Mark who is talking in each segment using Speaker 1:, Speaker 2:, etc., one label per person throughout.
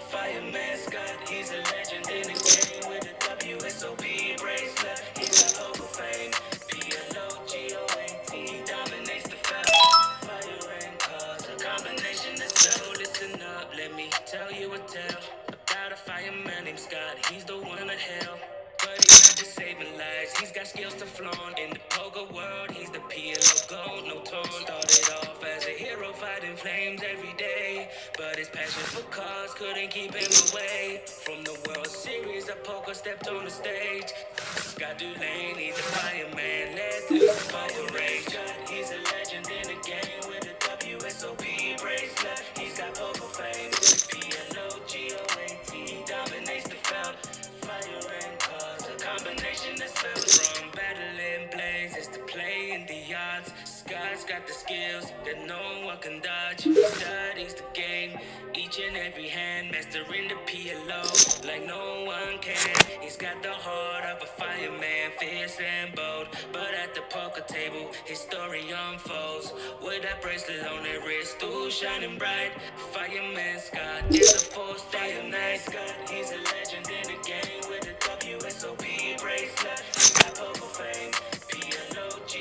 Speaker 1: Fireman Scott, he's a legend in the game with a WSOP bracelet. He's got poker fame, PLOGOAT, he dominates the field. Fire and cause, a combination that's so. Listen up, let me tell you a tale about a fireman named Scott. He's the one to hell, but he's not just saving lives. He's got skills to flaunt in the poker world. He's the PLO gold, no tone. Started off as a hero fighting flames every day, but his passion for cars couldn't keep him away from the World Series of Poker. Stepped on the stage. Scott Dulaney, the fireman, led through the poker rage. He's a legend in the game with a WSOP bracelet. He's got poker fame, PLOGOAT, he dominates the field. Fire and cause, a combination that's felt from battling blazes to playing the odds. Scott's got the skills that no one can dodge. He studies the game, each and every hand, mastering the PLO like no one can. He's got the heart of a fireman, fierce and bold, but at the poker table, his story unfolds. With that bracelet on his wrist, still shining bright. Fireman Scott is a force, fireman Scott. He's a legend in the game with a WSOP bracelet. He's got poker fame, PLOGOAT,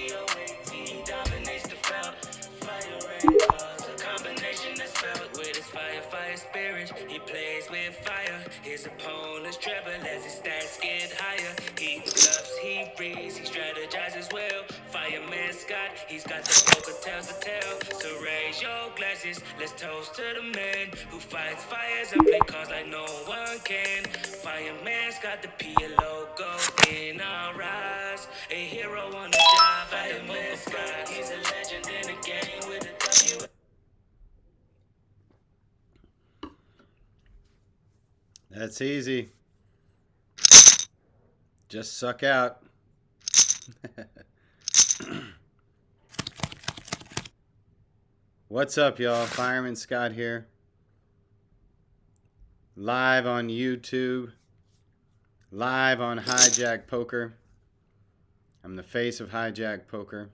Speaker 1: he dominates the field. Fire and cause, a combination that's felt with his fire spirit. He plays with fire, his opponents tremble as his stats get higher. He bluffs, he reads, he strategizes well. Fireman Scott, he's got the poker tales to tell. So raise your glasses, let's toast to the man who fights fires and play cards like no one can. Fireman Scott, the PLO go in our eyes, a hero on the job. Fireman Scott, he's a legend in the game with a W.
Speaker 2: That's easy. Just suck out. What's up, y'all? Fireman Scott here. Live on YouTube. Live on HIJACK Poker. I'm the face of HIJACK Poker.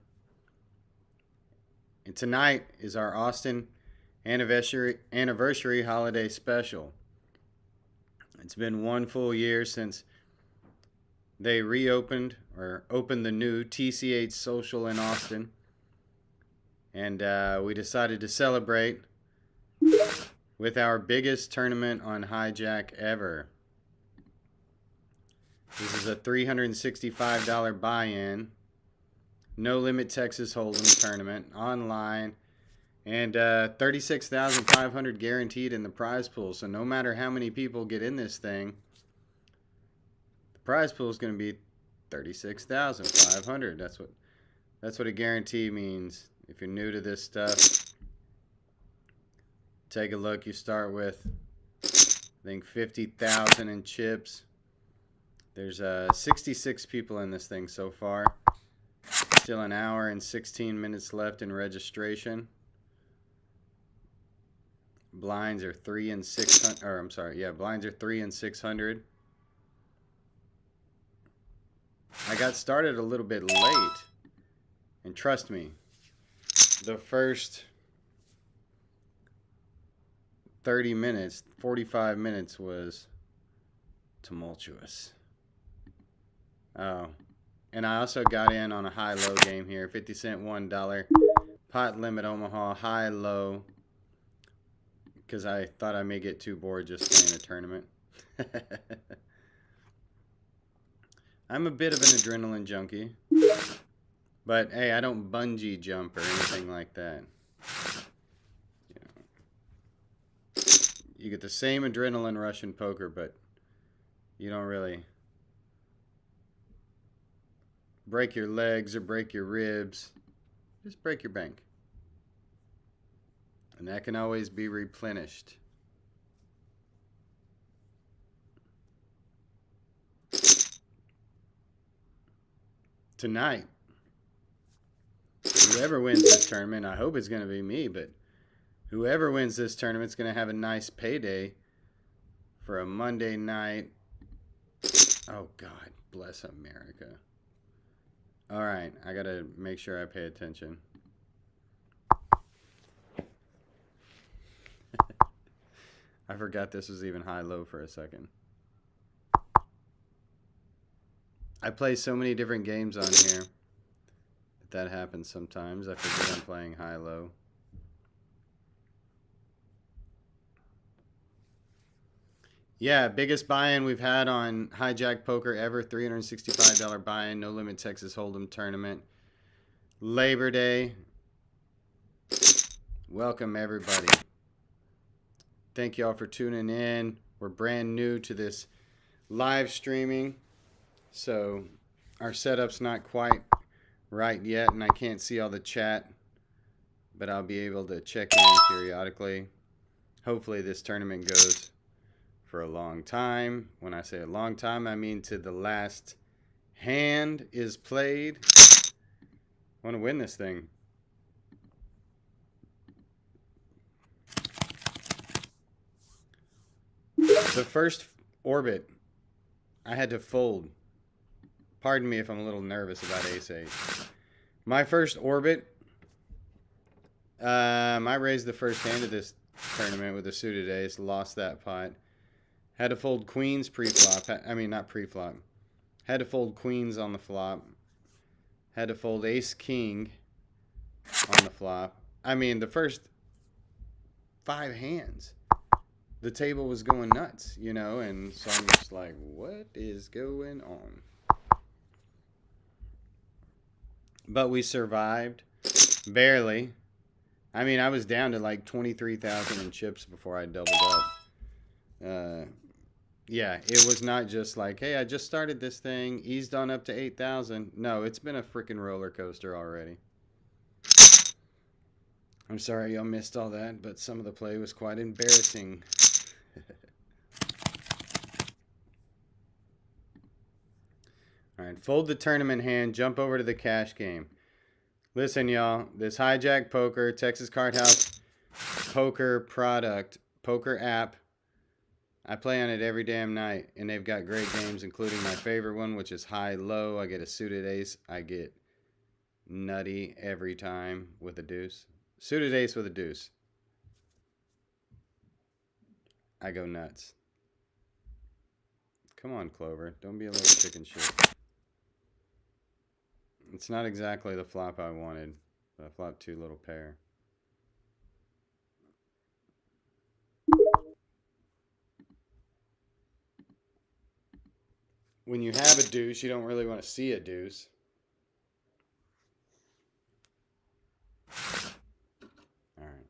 Speaker 2: And tonight is our Austin anniversary holiday special. It's been one full year since they reopened or opened the new TCH Social in Austin. And we decided to celebrate with our biggest tournament on HIJACK ever. This is a $365 buy-in, no limit Texas Holdem tournament, online, and $36,500 guaranteed in the prize pool. So no matter how many people get in this thing, the prize pool is going to be $36,500. That's what a guarantee means. If you're new to this stuff, take a look. You start with, I think, 50,000 in chips. There's 66 people in this thing so far. Still an hour and 16 minutes left in registration. Blinds are 3 and 600. Or I'm sorry, yeah, blinds are 3 and 600. I got started a little bit late, and trust me, the first 30 minutes, 45 minutes was tumultuous. Oh, And I also got in on a high-low game here. 50 cent, $1. Pot limit Omaha, high-low. Because I thought I may get too bored just playing a tournament. I'm a bit of an adrenaline junkie. But, hey, I don't bungee jump or anything like that. You get the same adrenaline rush in poker, but you don't really break your legs or break your ribs. Just break your bank. And that can always be replenished. Tonight, whoever wins this tournament, I hope it's going to be me, but whoever wins this tournament is going to have a nice payday for a Monday night. Oh, God, bless America. All right, I got to make sure I pay attention. I forgot this was even high-low for a second. I play so many different games on here that happens sometimes. I forget I'm playing high-low. Yeah, biggest buy-in we've had on HIJACK Poker ever. $365 buy-in, no limit Texas Holdem tournament. Labor Day. Welcome, everybody. Thank you all for tuning in. We're brand new to this live streaming, so our setup's not quite right yet, and I can't see all the chat, but I'll be able to check in periodically. Hopefully this tournament goes for a long time. When I say a long time, I mean to the last hand is played. I want to win this thing. The first orbit, I had to fold. Pardon me if I'm a little nervous about ace-8. My first orbit, I raised the first hand of this tournament with a suited ace, lost that pot. Had to fold queens pre-flop. I mean, not pre-flop. Had to fold queens on the flop. Had to fold ace-king on the flop. I mean, the first 5 hands, the table was going nuts, you know, and so I'm just like, what is going on? But we survived. Barely. I mean, I was down to like 23,000 in chips before I doubled up. Yeah, it was not just like, hey, I just started this thing, eased on up to 8,000. No, it's been a freaking roller coaster already. I'm sorry y'all missed all that, but some of the play was quite embarrassing. All right, fold the tournament hand, jump over to the cash game. Listen, y'all, this HIJACK Poker, Texas Card House poker product, poker app, I play on it every damn night, and they've got great games, including my favorite one, which is high-low. I get a suited ace. I get nutty every time with a deuce. Suited ace with a deuce. I go nuts. Come on, Clover. Don't be a little chicken shit. It's not exactly the flop I wanted, but I flopped 2 little pair. When you have a deuce, you don't really want to see a deuce. All right.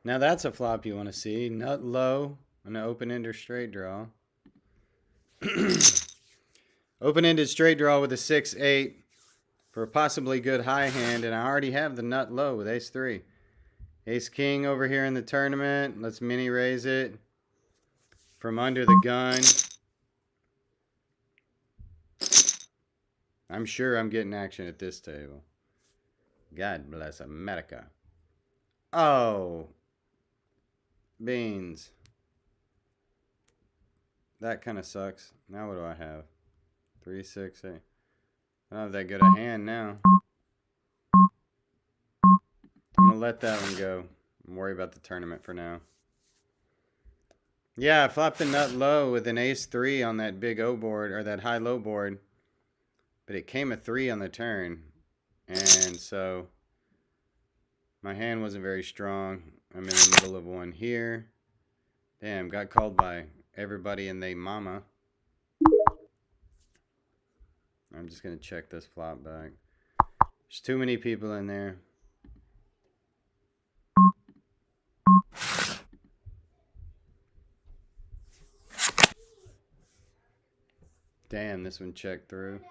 Speaker 2: Now that's a flop you want to see. Nut low, an open-ender straight draw. Open-ended straight draw with a 6-8 for a possibly good high hand, and I already have the nut low with ace-3. Ace-king over here in the tournament. Let's mini raise it from under the gun. I'm sure I'm getting action at this table. God bless America. Oh, beans. That kind of sucks. Now what do I have? 3, 6, 8. I don't have that good a hand now. I'm going to let that one go. I'm worried about the tournament for now. Yeah, I flopped the nut low with an ace-3 on that big O board, or that high-low board. But it came a 3 on the turn. And so my hand wasn't very strong. I'm in the middle of one here. Damn, got called by everybody and they mama. I'm just going to check this flop back. There's too many people in there. Damn, this one checked through.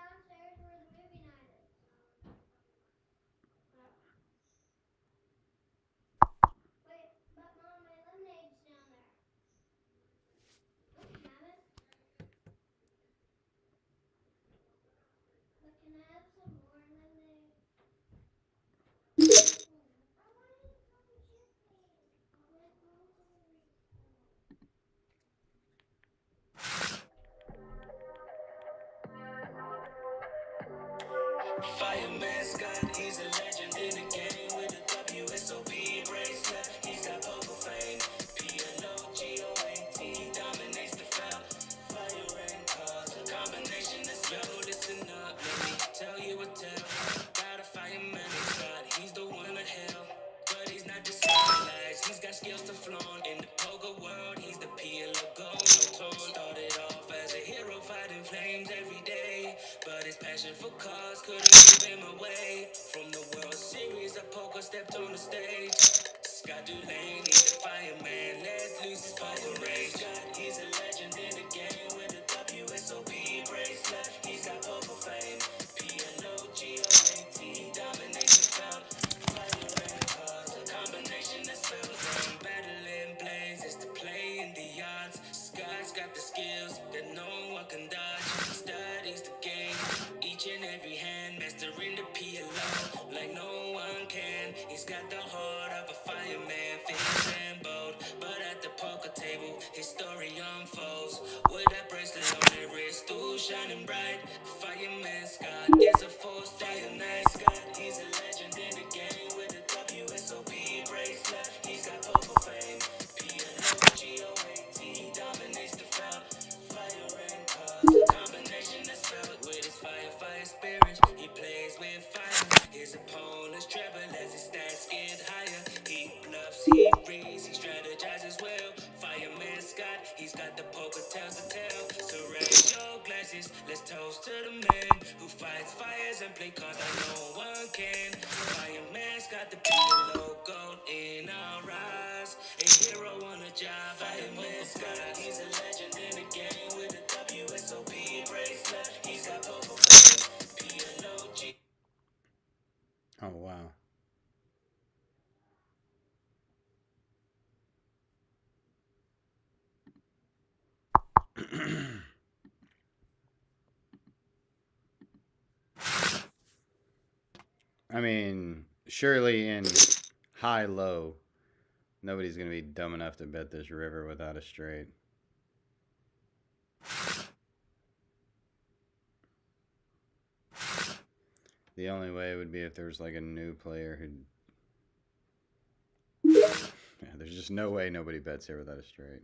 Speaker 1: Fireman Scott, he's a legend in the game with a WSOB bracelet. He's got poker fame, PLOGOAT, he dominates the field. Fire and cause, a combination that's yo. Listen up, let me tell you a tale. Got a fireman Scott, he's the one to hell. But he's not just civilized, he's got skills to flaunt. In the poker world, he's the PLO started off as a hero fighting flames every day. But his passion for cars couldn't keep him away from the World Series of Poker. Stepped on the stage. Scott Dulane, he's the fireman. Let loose his poker rage. Scott, he's a legend in the game with a WSOB bracelet. He's got poker fame, PLOGOAT, he dominates the field. Fire and cars, a combination that's felt from battling blades. It's the play in the odds. Scott's got the skills that no one can dodge. Studies the game, each and every hand, mastering the PLO like no one can. He's got the heart of a fireman, fierce and bold. But at the poker table, his story unfolds. With that bracelet on his wrist, still shining bright. Fireman Scott is a force day and night. Scott, he's a legend in the game with a WSOB bracelet. He's got poker fame, PLOGOAT, he dominates the field. Fire and cause, a combination that's felt with his fire spirit. He plays with fire. His opponents tremble as his stats get higher. He bluffs, he reads, he strategizes well. Fireman Scott, he's got the poker tales to tell. So raise your glasses, let's toast to the man who fights fires and play cards like no one can. Fireman Scott, the PLO gold in our eyes. A hero on the job. Fireman Scott, he's a legend in the game with a WSOB bracelet. He's got poker fame, PLOG.
Speaker 2: Oh, wow. I mean, surely in high-low, nobody's going to be dumb enough to bet this river without a straight. The only way would be if there was like a new player who'd... Yeah, there's just no way nobody bets here without a straight.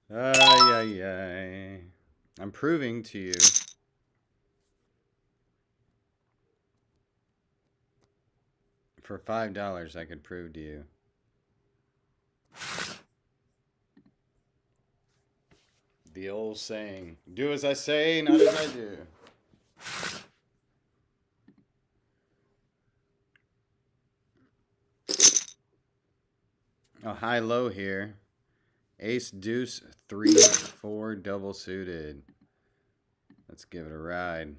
Speaker 2: Ay, ay, ay. I'm proving to you. For $5, I could prove to you. The old saying, do as I say, not as I do. a high-low here. Ace, deuce, 3, 4, double suited. Let's give it a ride.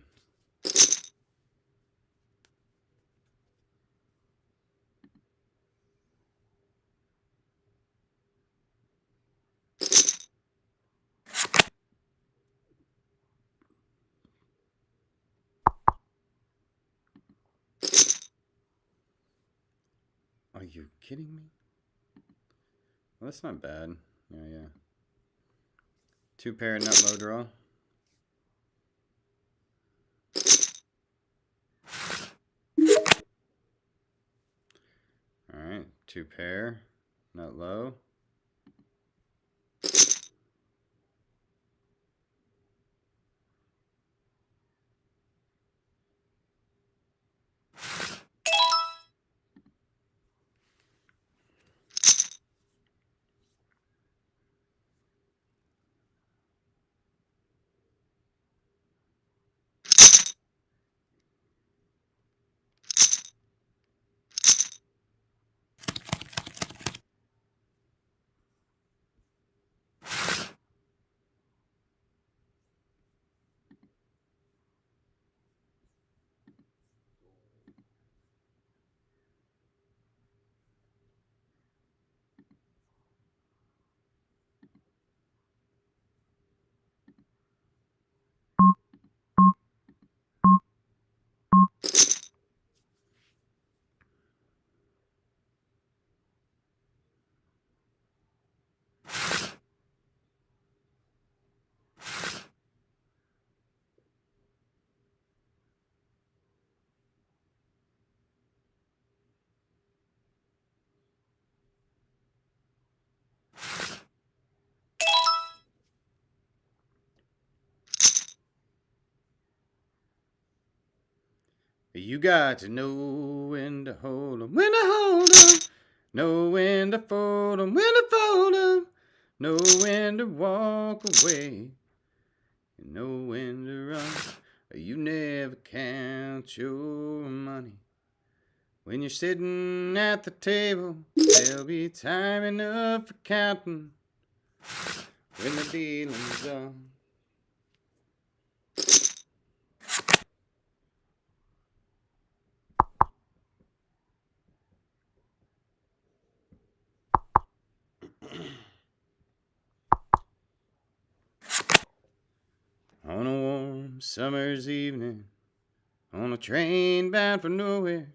Speaker 2: Are you kidding me? Well, that's not bad. Yeah. 2 pair nut low draw. Alright, 2 pair, nut low. You got to know when to hold 'em, when to hold 'em. Know when to fold 'em, when to fold 'em. Know when to walk away. And know when to run. You never count your money. When you're sitting at the table, there'll be time enough for counting when the dealing's done. On a warm summer's evening, on a train bound for nowhere,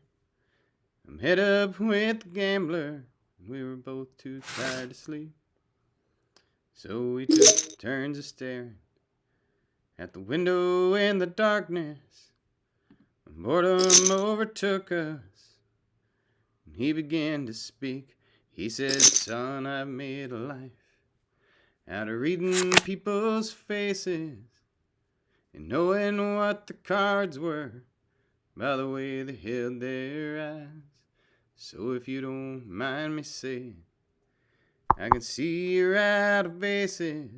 Speaker 2: I'm head up with the gambler, and we were both too tired to sleep. So we took turns of staring at the window in the darkness. Boredom overtook us, and he began to speak. He said, son, I've made a life out of reading people's faces and knowing what the cards were by the way they held their eyes. So if you don't mind me saying, I can see you're out of bases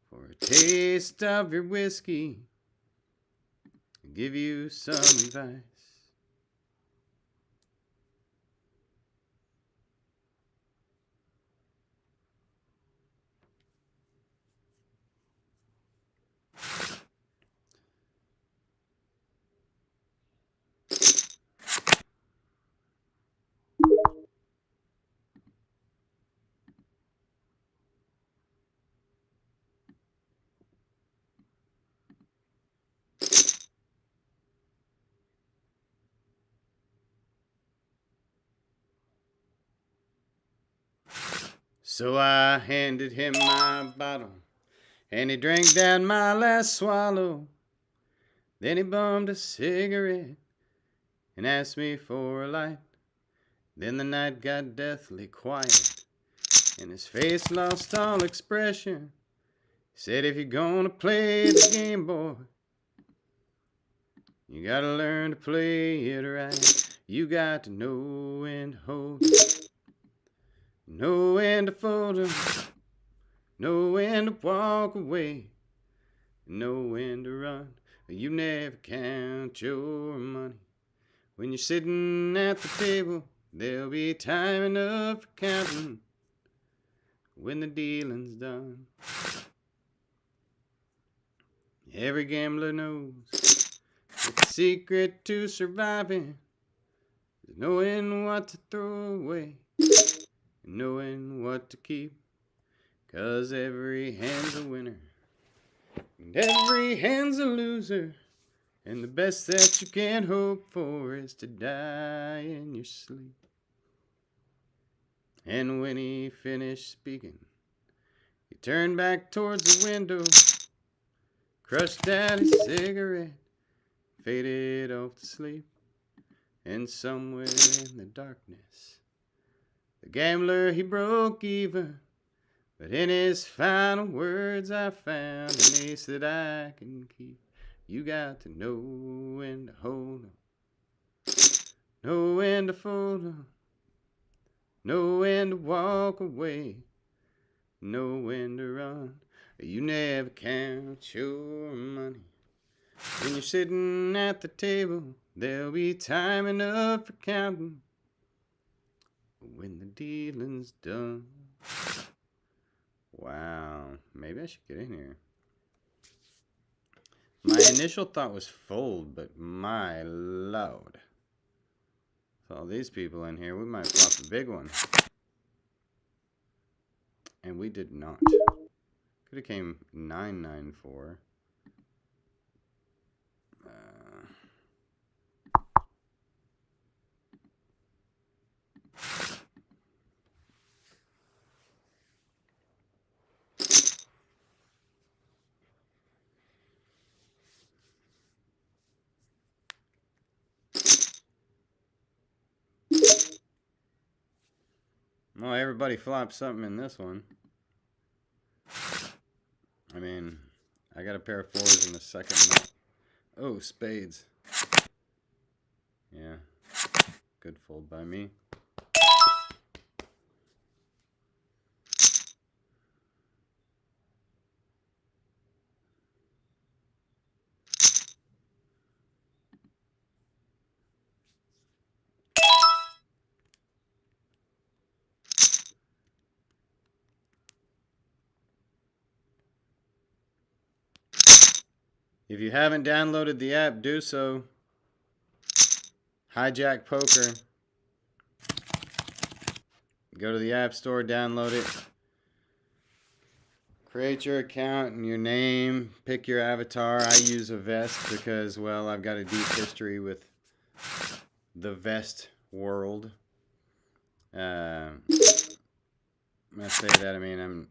Speaker 2: for a taste of your whiskey. I'll give you some advice. So I handed him my bottle, and he drank down my last swallow. Then he bummed a cigarette and asked me for a light. Then the night got deathly quiet, and his face lost all expression. He said, if you're gonna play the game, boy, you gotta learn to play it right. You got to know when to hold 'em, know when to fold 'em, know when to walk away, know when to run. You never count your money when you're sitting at the table. There'll be time enough for counting when the dealing's done. Every gambler knows that the secret to surviving is knowing what to throw away and knowing what to keep. 'Cause every hand's a winner and every hand's a loser. And the best that you can hope for is to die in your sleep. And when he finished speaking, he turned back towards the window, crushed out his cigarette, faded off to sleep. And somewhere in the darkness, the gambler, he broke even. But in his final words, I found an ace that I can keep. You got to know when to hold 'em, know when to fold 'em, know when to walk away, know when to run. You never count your money when you're sitting at the table. There'll be time enough for counting when the dealing's done. Wow, maybe I should get in here. My initial thought was fold, but my lord. With all these people in here, we might flop a big one. And we did not. Could have came 994. Well, everybody flopped something in this one. I mean, I got a pair of fours in the second nut. Oh, spades. Yeah, good fold by me. If you haven't downloaded the app, do so. HIJACK Poker. Go to the App Store, download it. Create your account and your name. Pick your avatar. I use a vest because, well, I've got a deep history with the vest world. When I say that, I mean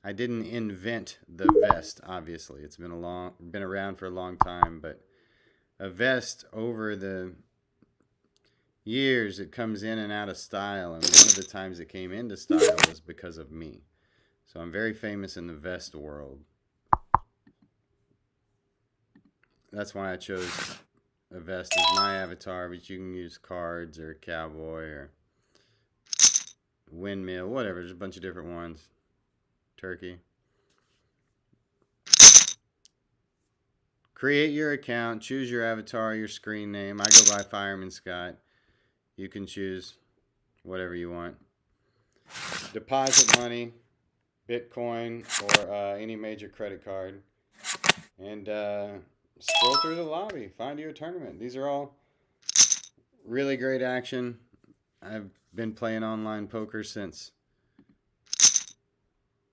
Speaker 2: I didn't invent the vest. Obviously, it's been around for a long time, but a vest over the years, it comes in and out of style, and one of the times it came into style was because of me. So I'm very famous in the vest world. That's why I chose a vest as my avatar, but you can use cards or cowboy or windmill, whatever. There's a bunch of different ones. Turkey. Create your account, choose your avatar, your screen name. I go by Fireman Scott. You can choose whatever you want. Deposit money, Bitcoin, or any major credit card. And scroll through the lobby. Find you a tournament. These are all really great action. I've been playing online poker since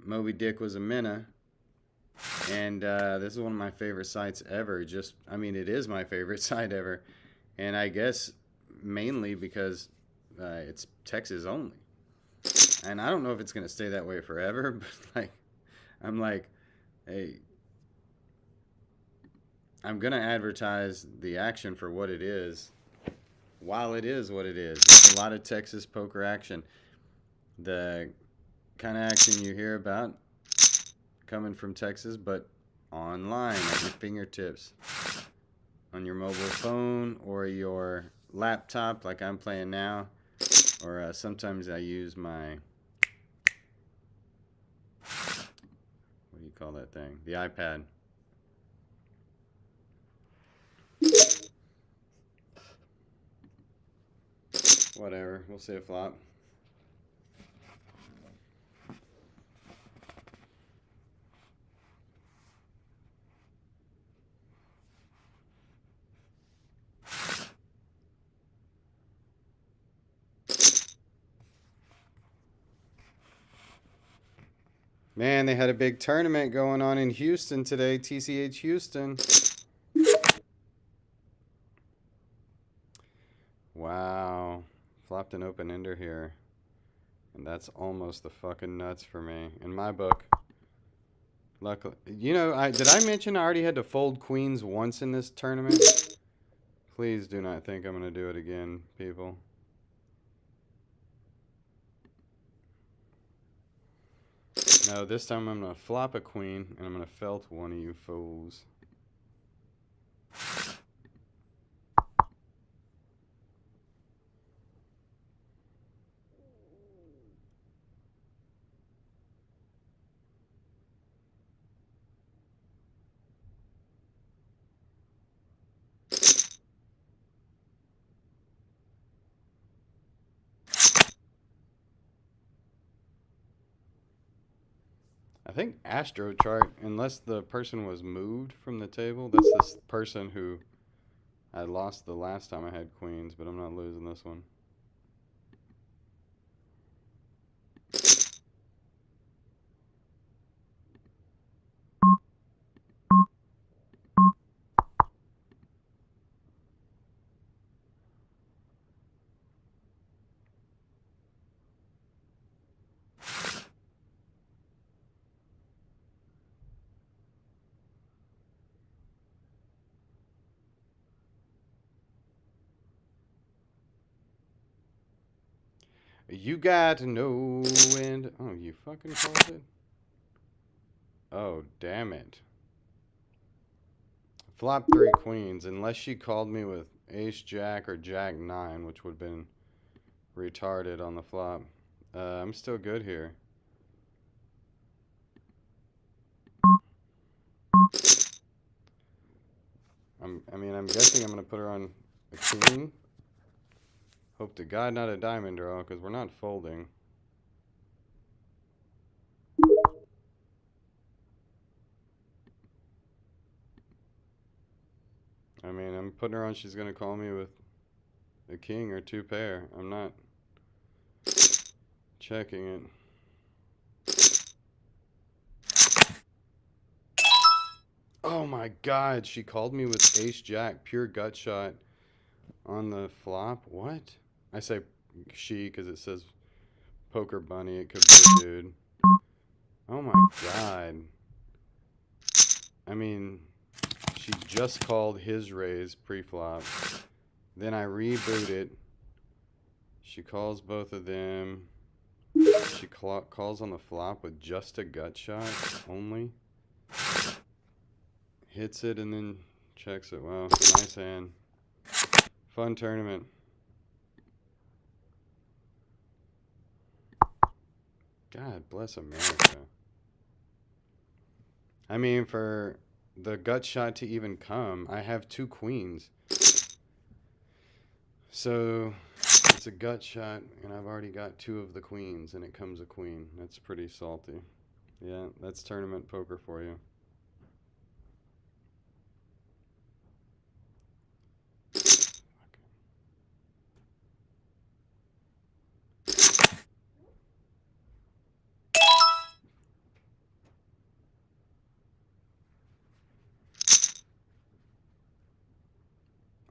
Speaker 2: Moby Dick was a minnow. And this is one of my favorite sites ever. It is my favorite site ever. And I guess mainly because it's Texas only. And I don't know if it's going to stay that way forever, but I'm like, hey, I'm going to advertise the action for what it is while it is what it is. It's a lot of Texas poker action. The kind of action you hear about coming from Texas, but online at your fingertips, on your mobile phone or your laptop like I'm playing now, or sometimes I use my, what do you call that thing? The iPad. Whatever. We'll see a flop. Man, they had a big tournament going on in Houston today. TCH Houston. Wow. Flopped an open ender here. And that's almost the fucking nuts for me. In my book. Luckily. You know, did I mention I already had to fold queens once in this tournament? Please do not think I'm going to do it again, people. No, this time I'm going to flop a queen, and I'm going to felt one of you fools. I think Astro chart, unless the person was moved from the table, that's this person who I lost the last time I had queens, but I'm not losing this one. You got no wind. Oh, you fucking called it? Oh, damn it. Flop 3 queens, unless she called me with ace jack or jack 9, which would have been retarded on the flop. I'm still good here. I'm guessing I'm going to put her on a king. Hope to God not a diamond draw, because we're not folding. I mean, I'm putting her on, she's going to call me with a king or 2 pair. I'm not checking it. Oh my God, she called me with ace jack, pure gut shot on the flop. What? I say she because it says poker bunny. It could be a dude. Oh my God. I mean, she just called his raise pre-flop. Then I reboot it. She calls both of them. She calls on the flop with just a gut shot only. Hits it and then checks it. Wow, nice hand. Fun tournament. God bless America. I mean, for the gut shot to even come, I have 2 queens. So it's a gut shot, and I've already got 2 of the queens, and it comes a queen. That's pretty salty. Yeah, that's tournament poker for you.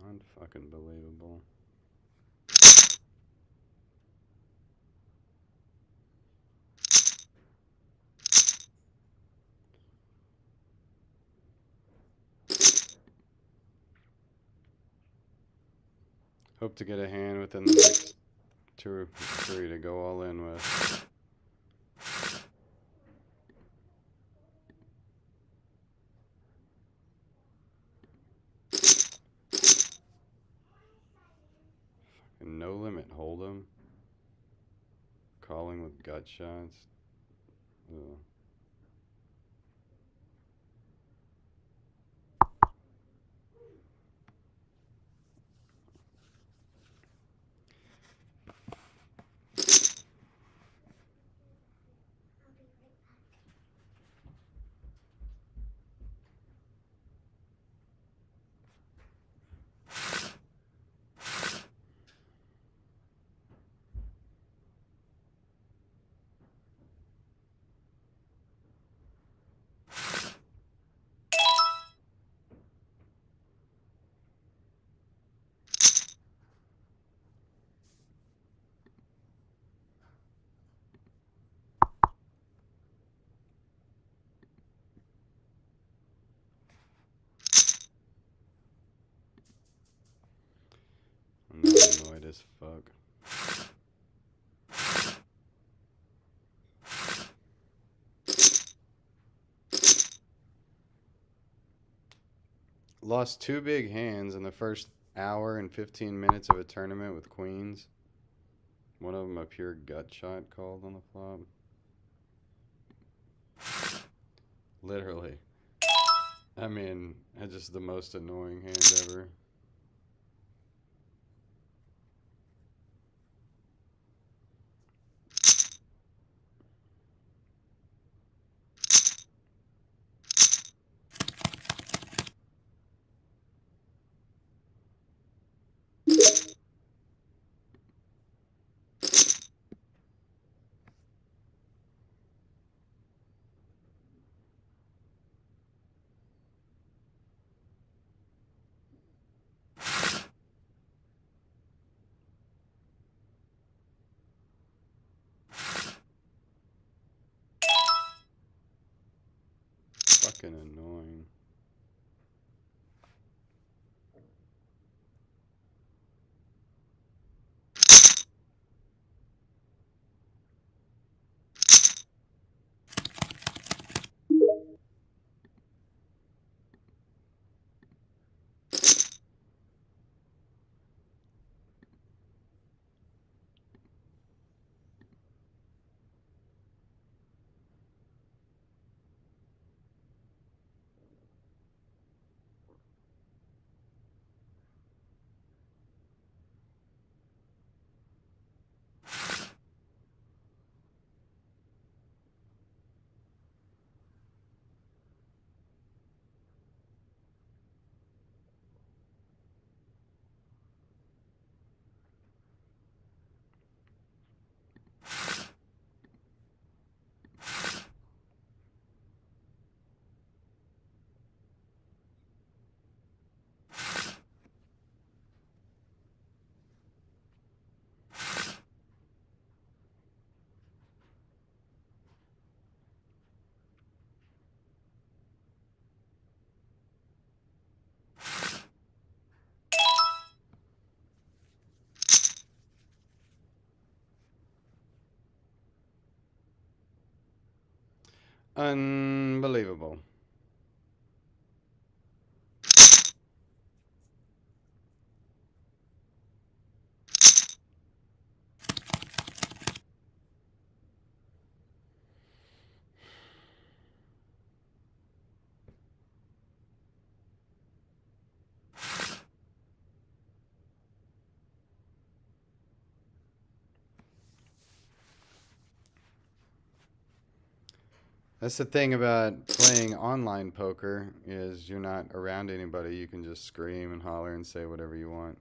Speaker 2: Unfucking believable. Hope to get a hand within the next 2 or 3 to go all in with. No limit Holdem. Calling with gut shots. Ugh. as fuck. Lost two big hands in the first hour and 15 minutes of a tournament with queens. One of them a pure gut shot called on the flop. Literally. I mean, it's just the most annoying hand ever. Fucking annoying. Unbelievable. That's the thing about playing online poker is you're not around anybody. You can just scream and holler and say whatever you want.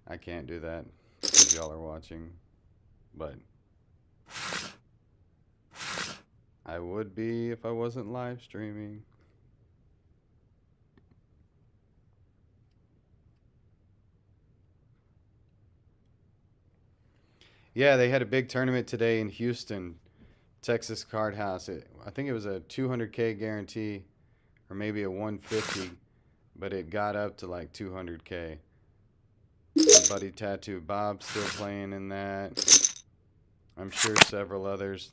Speaker 2: I can't do that because y'all are watching, but I would be if I wasn't live streaming. Yeah, they had a big tournament today in Houston, Texas Card House. I think it was a 200K guarantee or maybe a 150, but it got up to like 200K. My buddy Tattoo Bob still playing in that. I'm sure several others.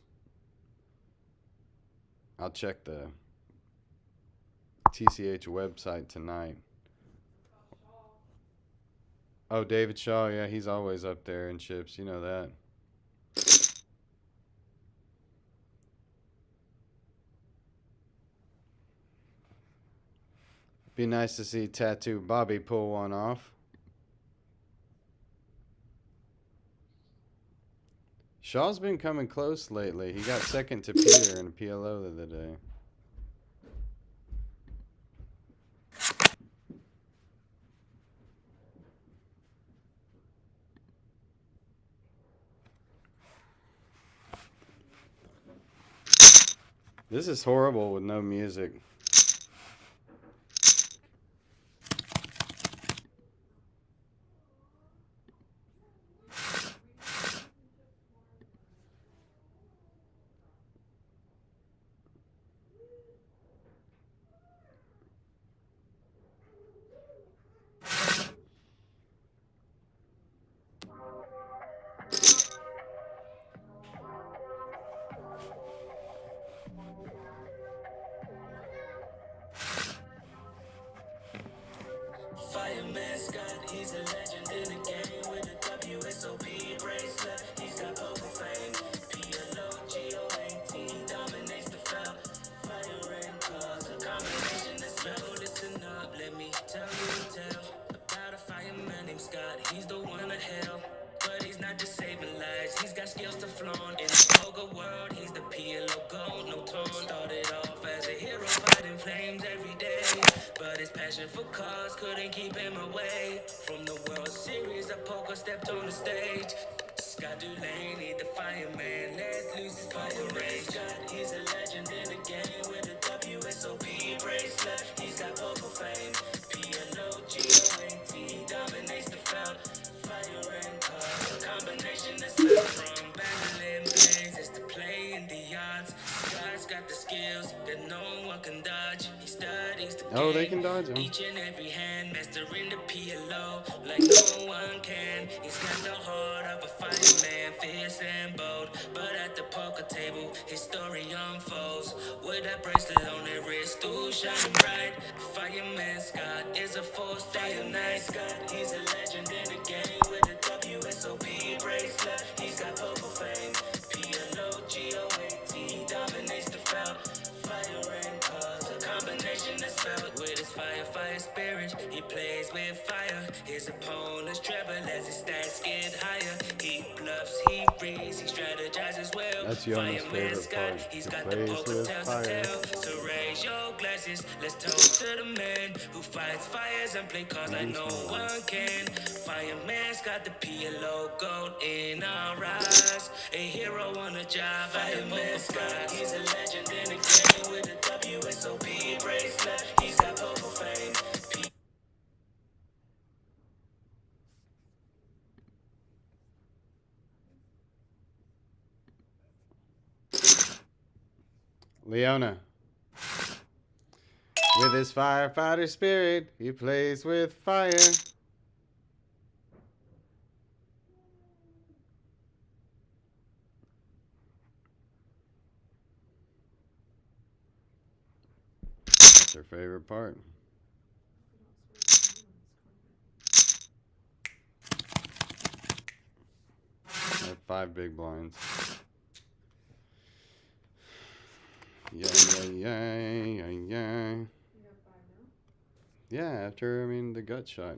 Speaker 2: I'll check the TCH website tonight. Oh, David Shaw, yeah, he's always up there in chips. You know that. Be nice to see Tattoo Bobby pull one off. Shaw's been coming close lately. He got second to Peter in a PLO the other day. This is horrible with no music.
Speaker 1: a legend in the game with a WSOP bracelet. He's got poker fame. PLOGOAT, he dominates the field. Fire and cause, a combination that's slow. Listen up, let me tell you a tale about a fireman named Scott. He's the one to hell. But he's not just saving lives, he's got skills to flaunt. In the poker world, he's the PLO gold, no tone. Started off as a hero fighting flames every day, but his passion for cars couldn't keep him away from the World Series of Poker. Stepped on the stage. Scott Dulaney, the fireman, let loose his poker rage. Scott, he's a legend in the game with a WSOP bracelet. He's got poker fame. PLOGOAT, he dominates the field. Fire and cause, a combination that's built from battling blazes to play in the odds. Scott's got the skills that no one can dodge. He studies the game.
Speaker 2: Oh, they can dodge him.
Speaker 1: Each and every hand, mastering the PLO like no one can. He's got the heart of a fireman, fierce and bold. But at the poker table, his story unfolds. With that bracelet on his wrist, still shining bright. Fireman Scott is a force day and night. Scott, he's a legend in the game with a WSOP bracelet. He's got poker fame. PLOGOAT, he dominates the field. Fire and cause, a combination that's felt with his fire spirit. He plays with fire. His opponents tremble as his stats get higher. He bluffs, he reads, he strategizes well.
Speaker 2: That's Yona's
Speaker 1: Fireman
Speaker 2: favorite
Speaker 1: Scott,
Speaker 2: part.
Speaker 1: he's
Speaker 2: He
Speaker 1: got the
Speaker 2: plays
Speaker 1: poker
Speaker 2: with
Speaker 1: tales to
Speaker 2: fire.
Speaker 1: tell. So raise your glasses, let's toast to the man who fights fires and play cards like no one can. Fireman Scott, the PLO gold in our eyes. A hero on a job, Fireman Scott, he's a legend in the game with a WSOP bracelet. He's got poker fame.
Speaker 2: Leona. With his firefighter spirit, he plays with fire. That's her favorite part. I have 5 big blinds. Yeah. Yeah, after, the gut shot.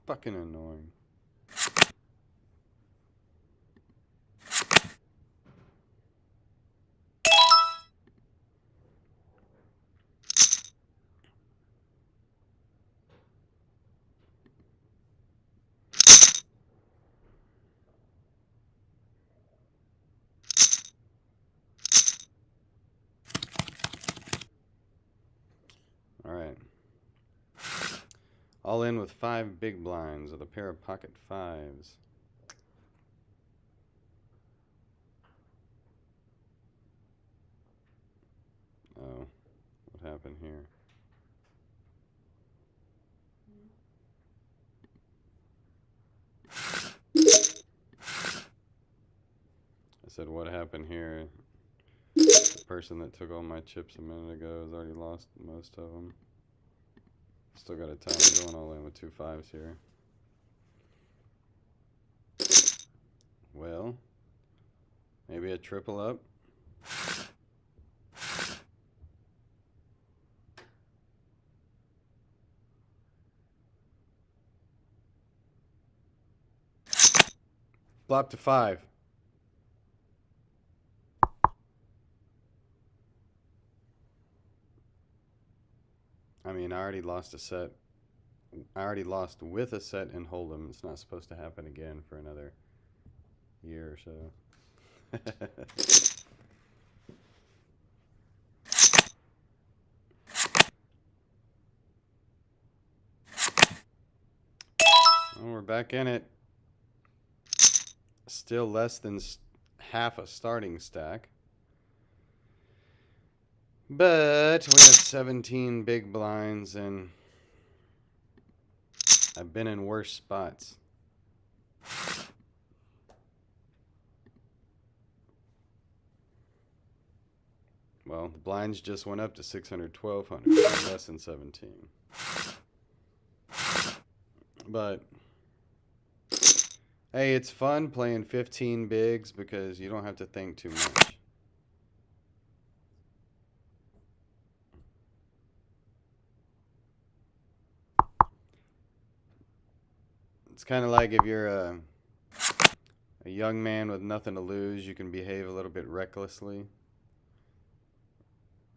Speaker 2: Fucking annoying. Alright. All in with 5 big blinds with a pair of pocket 5s. Oh, what happened here? I said, what happened here? The person that took all my chips a minute ago has already lost most of them. Still got a time going all in with 2 5s here. Well, maybe a triple up. Flop to 5. I already lost a set I already lost with a set in Holdem. It's not supposed to happen again for another year or so. Well, we're back in it. Still less than half a starting stack. But we have 17 big blinds, and I've been in worse spots. Well, the blinds just went up to 600, 1200, less than 17. But hey, it's fun playing 15 bigs because you don't have to think too much. It's kind of like if you're a young man with nothing to lose, you can behave a little bit recklessly.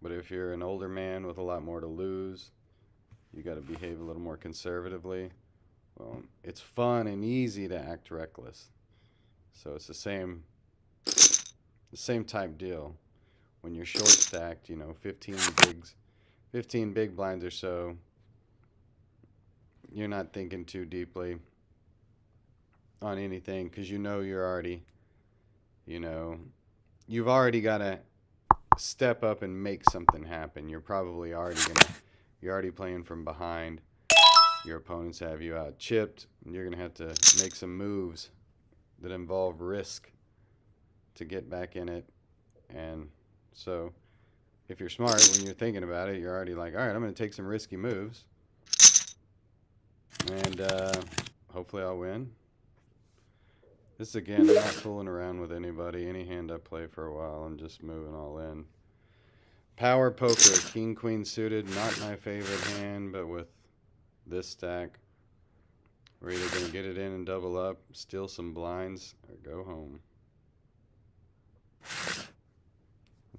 Speaker 2: But if you're an older man with a lot more to lose, you got to behave a little more conservatively. Well, it's fun and easy to act reckless. So it's the same type deal. When you're short stacked, 15 big blinds or so, you're not thinking too deeply on anything because you're already, you've already got to step up and make something happen. You're already playing from behind. Your opponents have you out chipped, and you're going to have to make some moves that involve risk to get back in it. And so if you're smart when you're thinking about it, you're already like, all right, I'm going to take some risky moves, and hopefully I'll win. This again, I'm not fooling around with anybody. Any hand I play for a while, I'm just moving all in. Power poker, king, queen suited, not my favorite hand, but with this stack, we're either going to get it in and double up, steal some blinds, or go home.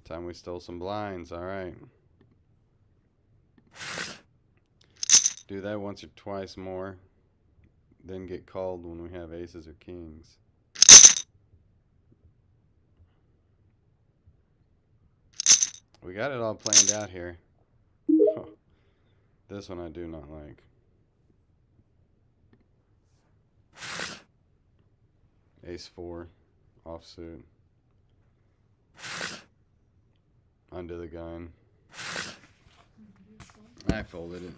Speaker 2: Time we stole some blinds, all right. Do that once or twice more, then get called when we have aces or kings. We got it all planned out here. This one I do not like. Ace 4, offsuit. Under the gun. I folded it.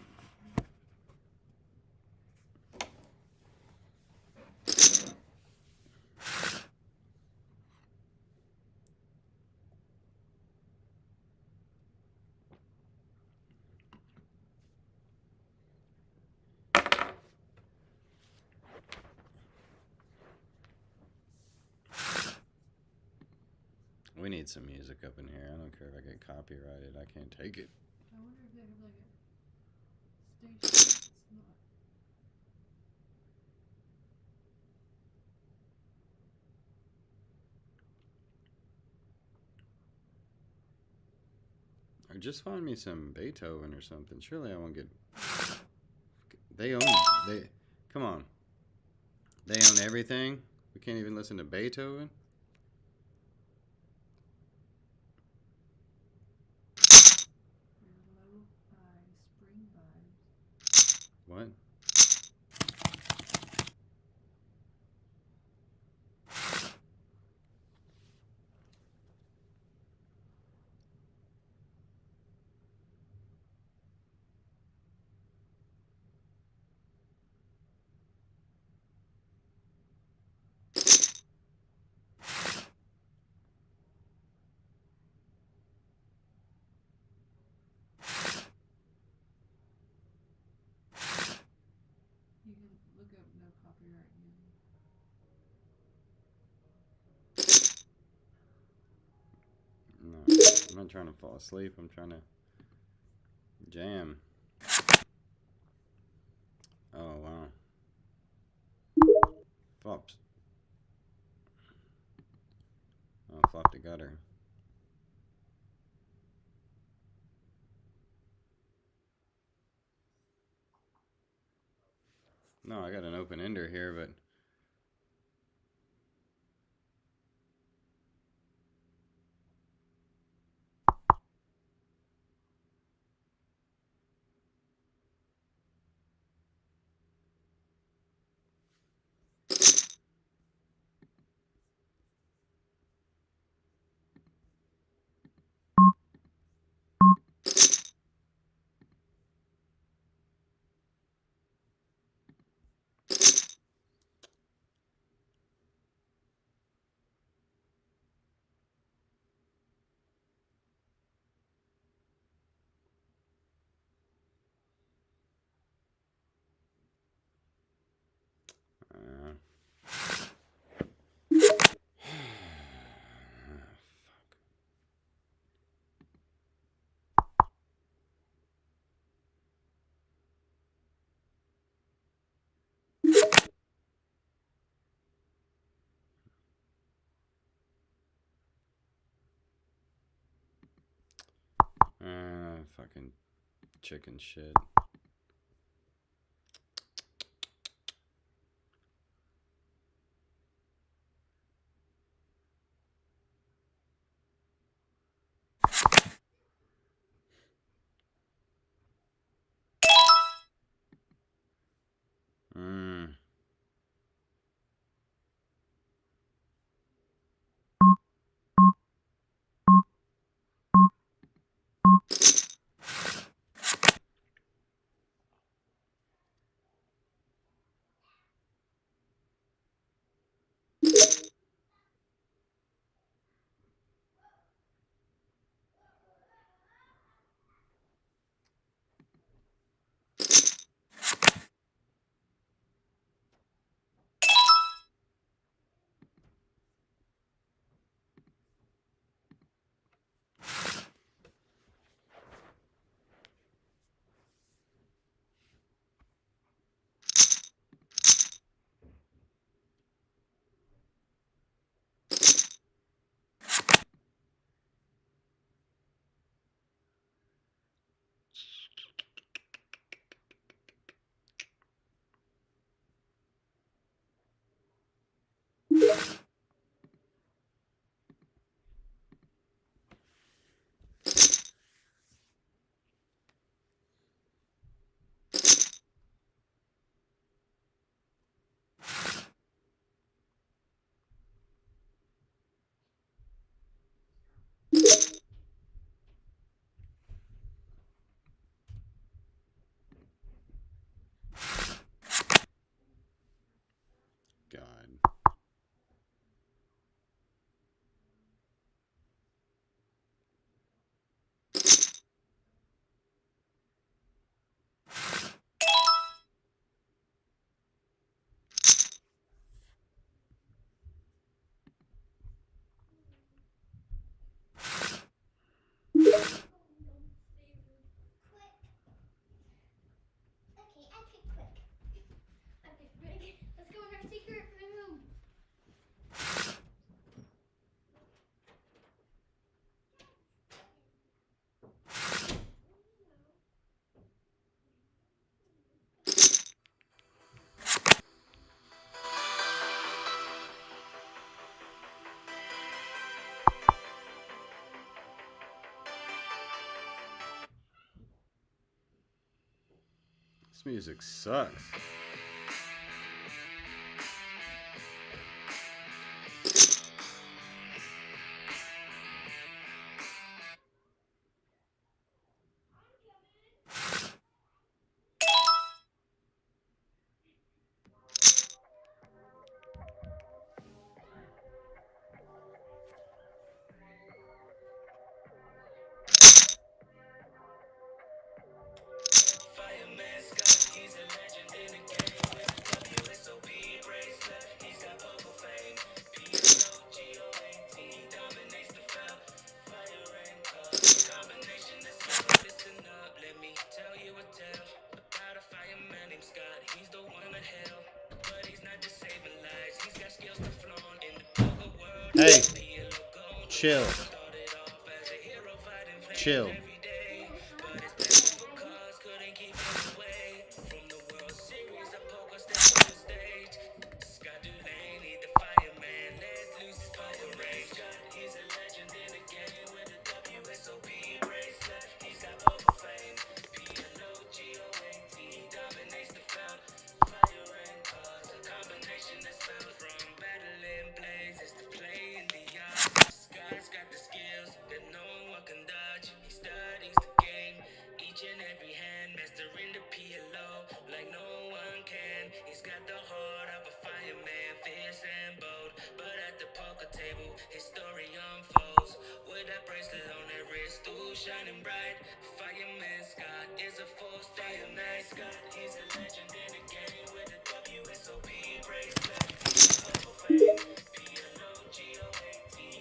Speaker 2: We need some music up in here. I don't care if I get copyrighted. I can't take it.
Speaker 3: I wonder if they have like a station that's not.
Speaker 2: Or just find me some Beethoven or something. Surely I won't get... Come on. They own everything? We can't even listen to Beethoven?
Speaker 3: Lo-fi spring vibes.
Speaker 2: What?
Speaker 3: You can look up no copyright music.
Speaker 2: No, I'm not trying to fall asleep. I'm trying to jam. Oh, wow. Flops. Oh, flopped a gutter. No, I got an open ender here, but uh, fucking chicken shit. Mm. God.
Speaker 1: Okay, epic quick. Epic quick. Let's go in our secret room.
Speaker 2: This music sucks.
Speaker 1: Fireman Scott, he's a legend in the game with a WSOB bracelet. He's got poker fame. PLOGOAT, dominates the field. Fire and combination that's love. Listen up, let me tell you a tale about a fireman named Scott. He's the one to hell, but he's not just saving lives. He's got skills to flaunt in the poker world.
Speaker 2: Hey,
Speaker 1: PLO gold
Speaker 2: chill.
Speaker 1: started off as a hero fighting flames
Speaker 2: Chill.
Speaker 1: every day, but his passion for cars couldn't keep him away from the World Series of poker. table, his story unfolds. With that bracelet on that wrist, ooh, shining bright. Fireman Scott is a force day and night. Scott, he's a legend in the game with a WSOP bracelet. He's a Hall of Fame, PLOGOAT,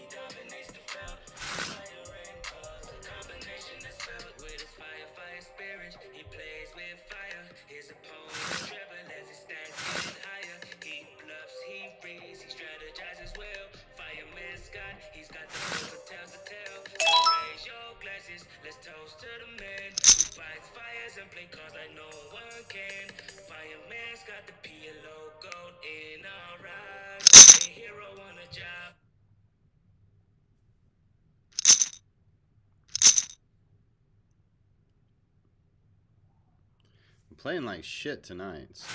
Speaker 1: dominates the field. Fire and cause, a combination that's felt with his fire spirit. He plays with fire, his opponents tremble as his stats get higher. He bluffs, he reads, he strategizes well. Fireman Scott, he's got the poker tells the tale. So raise your glasses, let's toast to the man who fights fires and play cards like no one can. Fireman's got the PLO gold in our eyes. A hero on a job.
Speaker 2: I'm playing like shit tonight. So.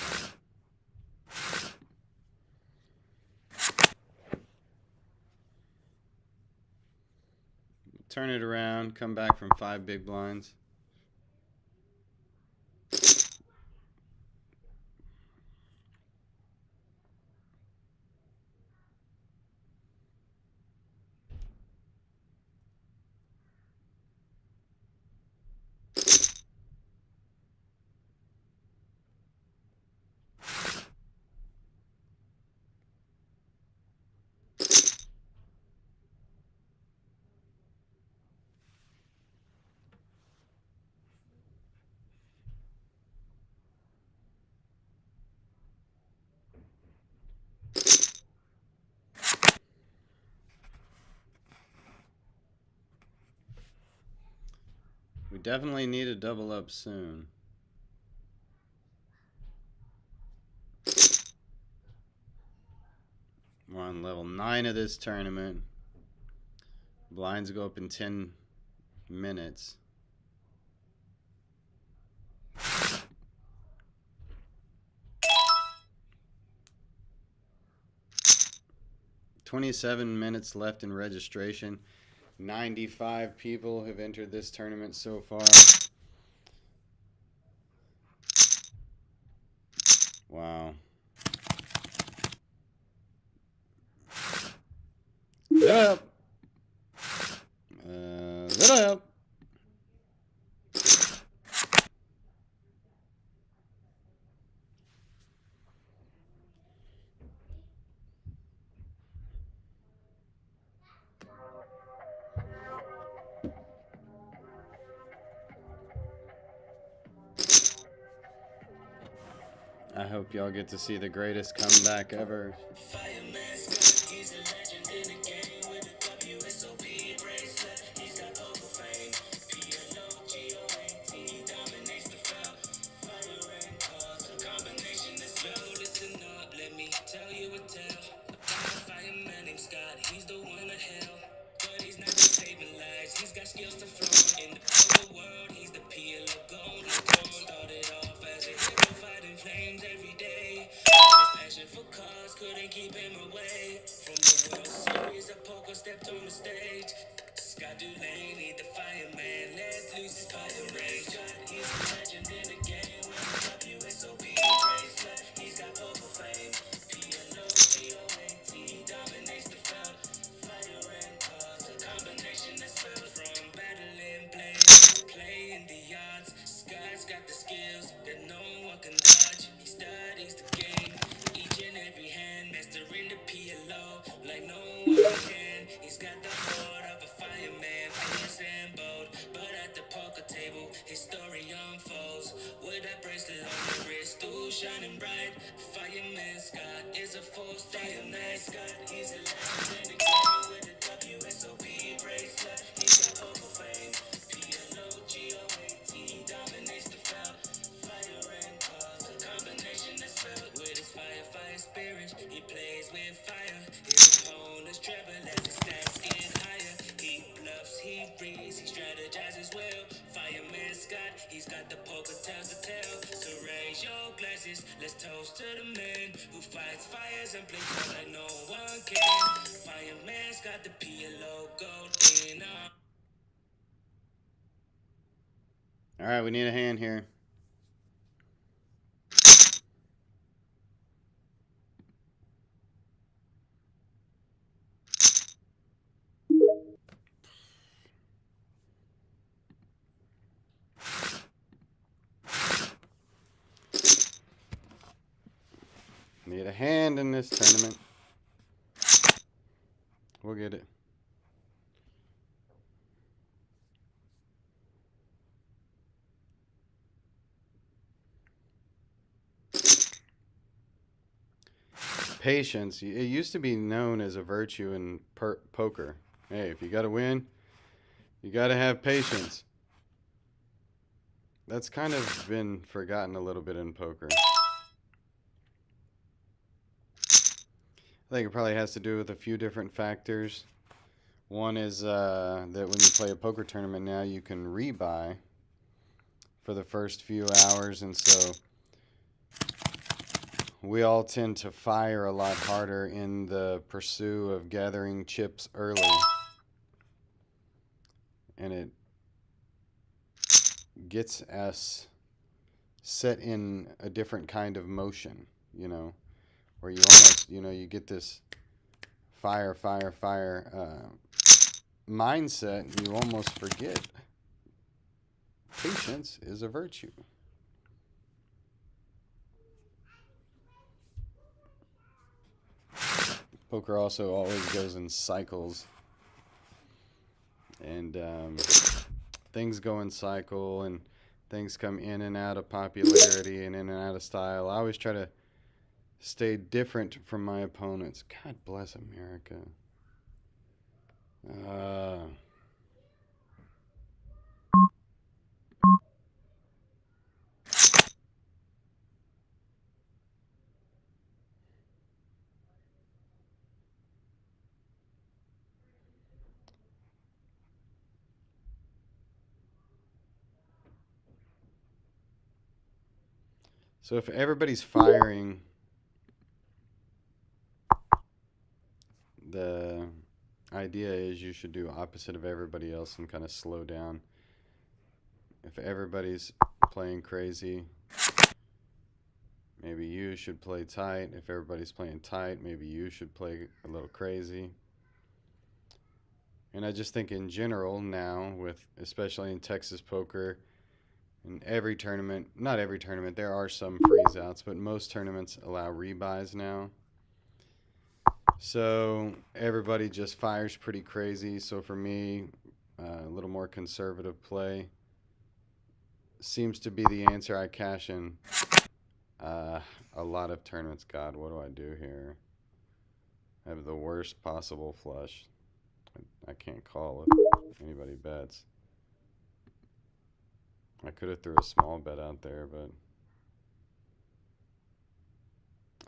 Speaker 2: Turn it around, come back from 5 big blinds. We definitely need a double up soon. We're on level 9 of this tournament. Blinds go up in 10 minutes. "27 minutes left in registration. 95 people have entered this tournament so far. Wow. Lit up. Lit up. I hope y'all get to see the greatest comeback ever.
Speaker 1: Fireman Scott, he's a legend in the game with a WSOP bracelet. He's got poker fame, PLOGOAT, dominates the field. Fire and cause, a combination that's well. Listen up, let me tell you a tale about a fireman named Scott. He's the one of hell, but he's not just saving lives. He's got skills to flow in the poker world. He's the PLO gold. Started off as a hero fighting flames every day. Passion for cars couldn't keep him away from the World Series of Poker. Stepped on the stage. Scott Dulaney, the fireman, let loose his fire rage. He's a legend in the game with a WSOP bracelet. He's got poker fame, PLOGOAT, dominates the field. Fire and cause, a combination that's felt from battling blades, playing the odds. Scott's got the skills that no one can dodge. He studies the game, each and every hand, mastering the PLO like no one can. He's got the heart of a fireman, fierce and bold, but at the poker table, his story unfolds. With that bracelet on the wrist, ooh, shining bright. Fireman Scott is a force day and night. Scott, he's a legend in the game with a WSOP bracelet. He's got poker fame, PLOGOAT, dominates the field. Fire and cause, a combination that's felt with his fire spirit. He plays with fire, his opponents tremble as his stats get higher. He bluffs, he reads, he strategizes well. Fireman Scott, he's got the poker tells the tale. So raise your glasses, let's toast to the man who fights fires and plays cards like no one can. Fireman Scott, the PLO gold in our.
Speaker 2: Alright, we need a hand here. Need a hand in this tournament. We'll get it. Patience. It used to be known as a virtue in poker. Hey, if you got to win, you got to have patience. That's kind of been forgotten a little bit in poker. I think it probably has to do with a few different factors. One is that when you play a poker tournament now, you can rebuy for the first few hours, and so we all tend to fire a lot harder in the pursuit of gathering chips early. And it gets us set in a different kind of motion, you know, where you almost, you know, you get this fire mindset, and you almost forget patience is a virtue. Poker also always goes in cycles, and things go in cycle, and things come in and out of popularity and in and out of style. I always try to stay different from my opponents. God bless America. So if everybody's firing, the idea is you should do opposite of everybody else and kind of slow down. If everybody's playing crazy, maybe you should play tight. If everybody's playing tight, maybe you should play a little crazy. And I just think in general now, with especially in Texas poker, in every tournament, not every tournament, there are some freeze outs, but most tournaments allow rebuys now. So everybody just fires pretty crazy. So for me, a little more conservative play seems to be the answer. I cash in a lot of tournaments. God, what do I do here? I have the worst possible flush. I can't call if anybody bets. I could have threw a small bet out there, but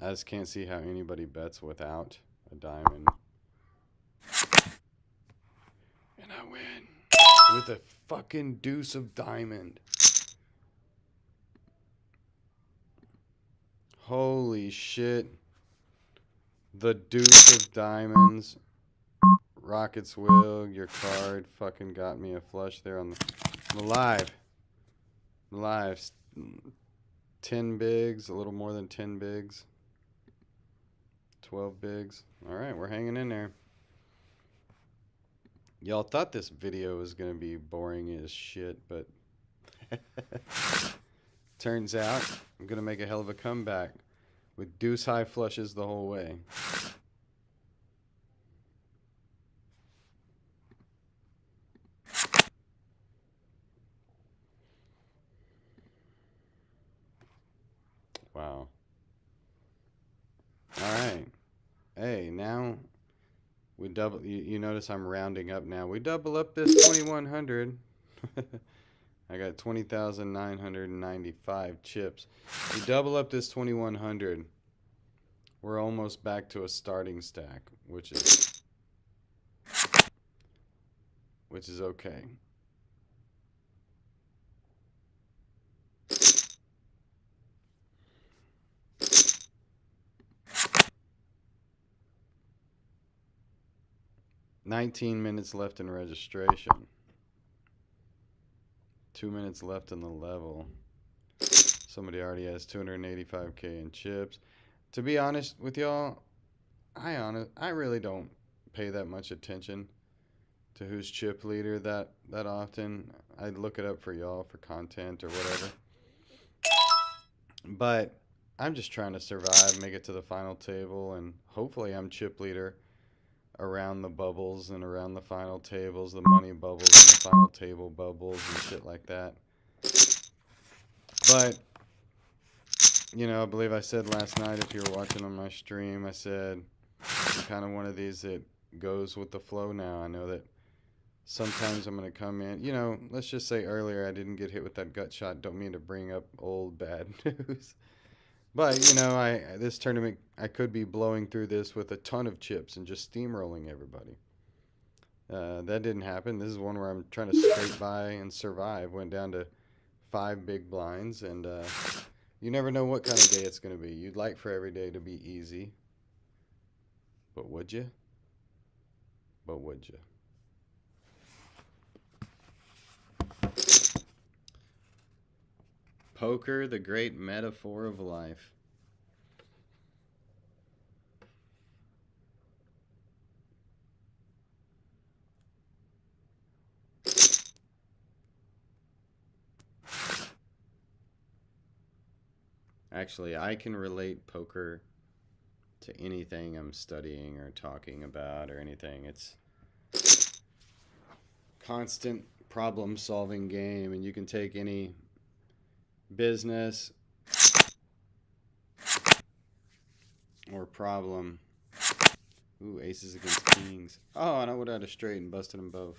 Speaker 2: I just can't see how anybody bets without a diamond. And I win with a fucking deuce of diamond. Holy shit. The deuce of diamonds. Rockets will, your card fucking got me a flush there on the live. Live. 10 bigs, a little more than 10 bigs. 12 bigs. Alright, we're hanging in there. Y'all thought this video was going to be boring as shit, but turns out I'm going to make a hell of a comeback with deuce high flushes the whole way. Wow. Alright. Hey, now we double. You notice I'm rounding up now. We double up this 2100. I got 20,995 chips. We double up this 2100. We're almost back to a starting stack, which is okay. "19 minutes left in registration. 2 minutes left in the level. Somebody already has 285K in chips. To be honest with y'all, I really don't pay that much attention to who's chip leader that often. I'd look it up for y'all for content or whatever. But I'm just trying to survive, make it to the final table, and hopefully I'm chip leader around the bubbles and around the final tables, the money bubbles and the final table bubbles and shit like that. But, you know, I believe I said last night, if you were watching on my stream, I said I'm kind of one of these that goes with the flow now. I know that sometimes I'm going to come in, you know, let's just say earlier I didn't get hit with that gut shot. Don't mean to bring up old bad news. But, you know, this tournament, I could be blowing through this with a ton of chips and just steamrolling everybody. That didn't happen. This is one where I'm trying to scrape by and survive. Went down to 5 big blinds, and you never know what kind of day it's going to be. You'd like for every day to be easy. But would you? But would you? Poker, the great metaphor of life. Actually, I can relate poker to anything I'm studying or talking about or anything. It's constant problem solving game, and you can take any business or problem. Ooh, aces against kings. Oh, and I would have had a straight and busted them both.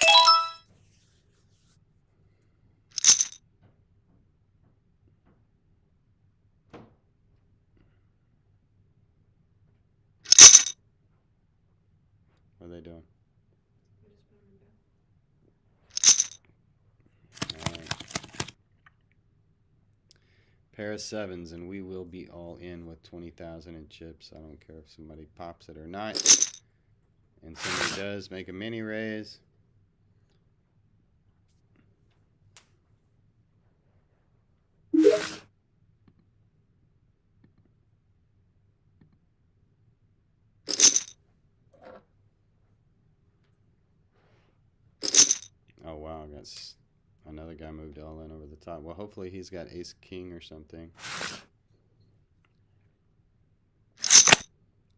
Speaker 2: What are they doing? Alright. Pair of sevens, and we will be all in with 20,000 in chips. I don't care if somebody pops it or not. And somebody does make a mini raise. Oh wow, another guy moved all in over the top. Well, hopefully he's got ace king or something.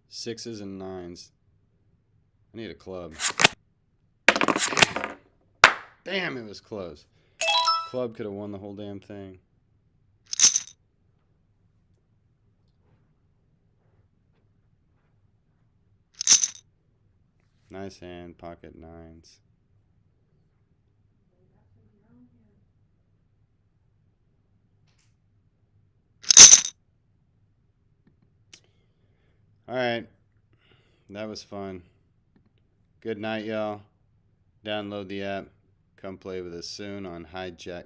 Speaker 2: Sixes and nines. I need a club. Damn, it was close. Club could have won the whole damn thing. Nice hand, pocket nines. Alright, that was fun. Good night, y'all. Download the app. Come play with us soon on HIJACK